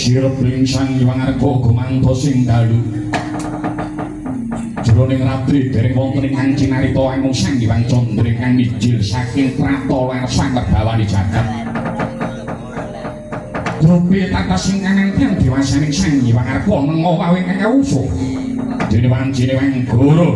Sirepling sang Hyang Arga gumanto sing dalu jroning ratri dereng wonten ingkang cinarita amung sang Hyang Candra ingkang mijil saking prata lan sang merbawane jagat Drupi tatas ingkang engkang diwasaning sang Hyang Arga nengo wae ingkang kawusa dene wancine wang guru